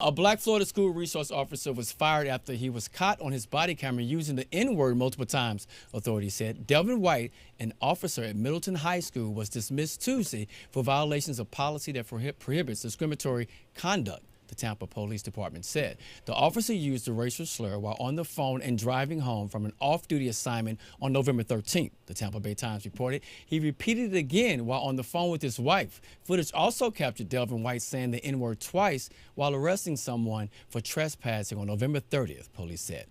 A black Florida school resource officer was fired after he was caught on his body camera using the N-word multiple times, authorities said. Delvin White, an officer at Middleton High School, was dismissed Tuesday for violations of policy that prohibits discriminatory conduct, the Tampa Police Department said. The officer used the racial slur while on the phone and driving home from an off-duty assignment on November 13th, the Tampa Bay Times reported. He repeated it again while on the phone with his wife. Footage also captured Delvin White saying the N-word twice while arresting someone for trespassing on November 30th, police said.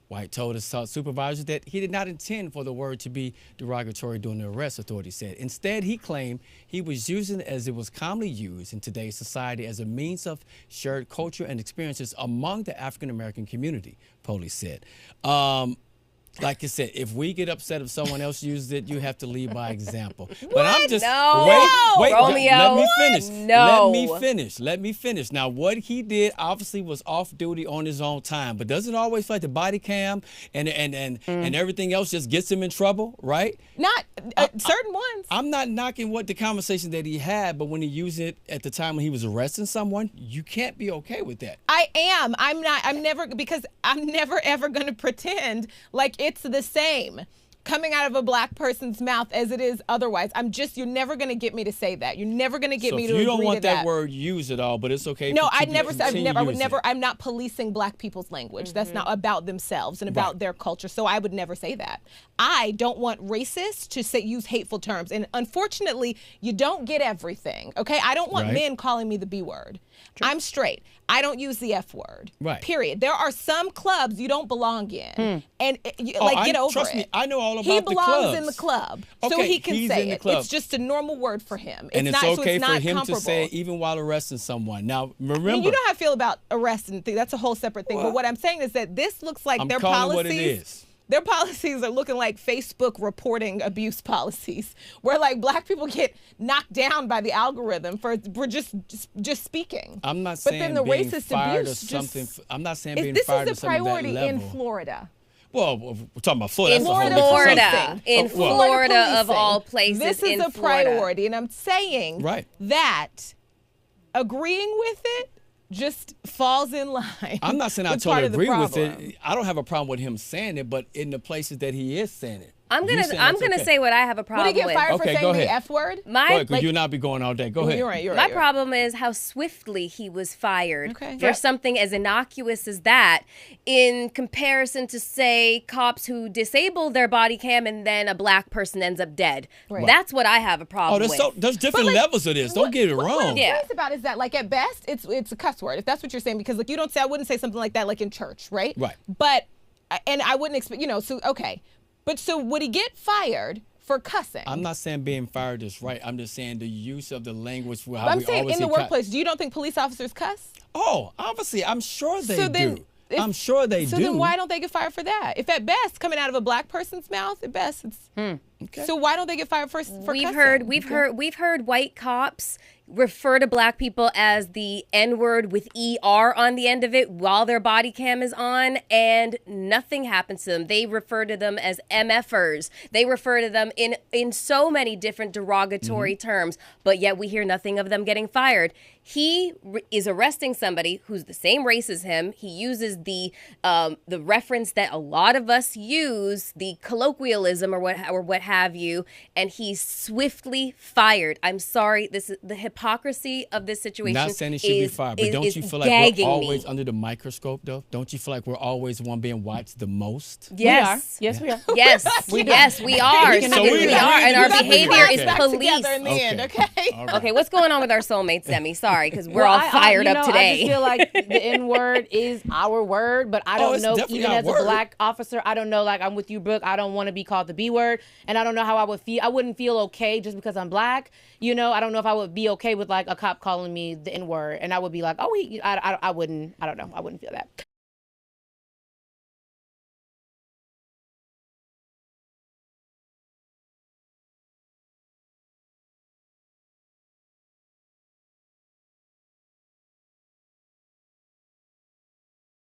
White told his supervisor that he did not intend for the word to be derogatory during the arrest, authorities said. Instead, he claimed he was using it as it was commonly used in today's society as a means of shared culture and experiences among the African-American community, police said. Like I said, if we get upset if someone else uses it, you have to lead by example. But I'm just wait, Romeo. let me finish. No. Let me finish. Now, what he did obviously was off duty on his own time, but doesn't it always feel like the body cam and everything else just gets him in trouble, right? Not certain ones. I'm not knocking what the conversation that he had, but when he used it at the time when he was arresting someone, you can't be okay with that. I am. I'm not. I'm never, because I'm never ever going to pretend like it's the same coming out of a black person's mouth as it is otherwise. You're never going to get me to say that. You're never going to get me to agree to that. You don't want that word used at all, but it's okay. No, I would never. I'm not policing black people's language. That's not about themselves and about their culture. So I would never say that. I don't want racists to use hateful terms. And unfortunately, you don't get everything. Okay, I don't want men calling me the B word. True. I'm straight. I don't use the F word. Right. Period. There are some clubs you don't belong in, and get over trust it. Me, I know all about he the clubs. He belongs in the club, so he can say it. It's just a normal word for him. And it's okay for him comparable to say it even while arresting someone. Now, remember, you know how I feel about arresting. That's a whole separate thing. But what I'm saying is that this looks like their policies. What it is. Their policies are looking like Facebook reporting abuse policies, where like black people get knocked down by the algorithm for just speaking. I'm not saying but then the being racist fired abuse or something. I'm not saying being this fired is a priority in Florida. Well, we're talking about Florida. In Florida of all places. This is a priority, and I'm saying that agreeing with it just falls in line. I'm not saying I totally agree with it. I don't have a problem with him saying it, but in the places that he is saying it. I'm gonna say what I have a problem with. Would he get fired for saying the F word? Because you'll not be going all day. Go ahead. You're right. My problem is how swiftly he was fired for something as innocuous as that, in comparison to, say, cops who disable their body cam and then a black person ends up dead. Right. That's what I have a problem with. There's different levels of this. Don't get it wrong. What I'm curious about is that, like, at best, it's a cuss word. If that's what you're saying, because like you don't say, I wouldn't say something like that like in church, right? Right. But and I wouldn't expect, so okay. But so would he get fired for cussing? I'm not saying being fired is right. I'm just saying the use of the language. I'm saying in the workplace, do you don't think police officers cuss? Oh, obviously, I'm sure they do. I'm sure they do. So then why don't they get fired for that? If at best, coming out of a black person's mouth, at best it's... Okay. So why don't they get fired for cussing? We've heard white cops refer to black people as the N-word with ER on the end of it while their body cam is on, and nothing happens to them. They refer to them as MFers. They refer to them in so many different derogatory terms, but yet we hear nothing of them getting fired. He is arresting somebody who's the same race as him. He uses the reference that a lot of us use, the colloquialism or what have you, and he's swiftly fired. I'm sorry, this is the hypocrisy of this situation. Not saying he should be fired, but don't you feel like we're always under the microscope, though? Don't you feel like we're always the one being watched the most? Yes. Yes, we are. Yes, yes, we are. So we are, and our behavior is back police. Together in the end, okay? Okay, what's going on with our soulmates, Demi? Sorry, because we're all fired up today. I just feel like the N-word is our word, but I don't know, even as a black officer, I don't know, like I'm with you, Brooke, I don't want to be called the B word, and I don't know how I would feel. I wouldn't feel okay just because I'm black, I don't know if I would be okay with like a cop calling me the N-word, and I would be like, I wouldn't know, I wouldn't feel that.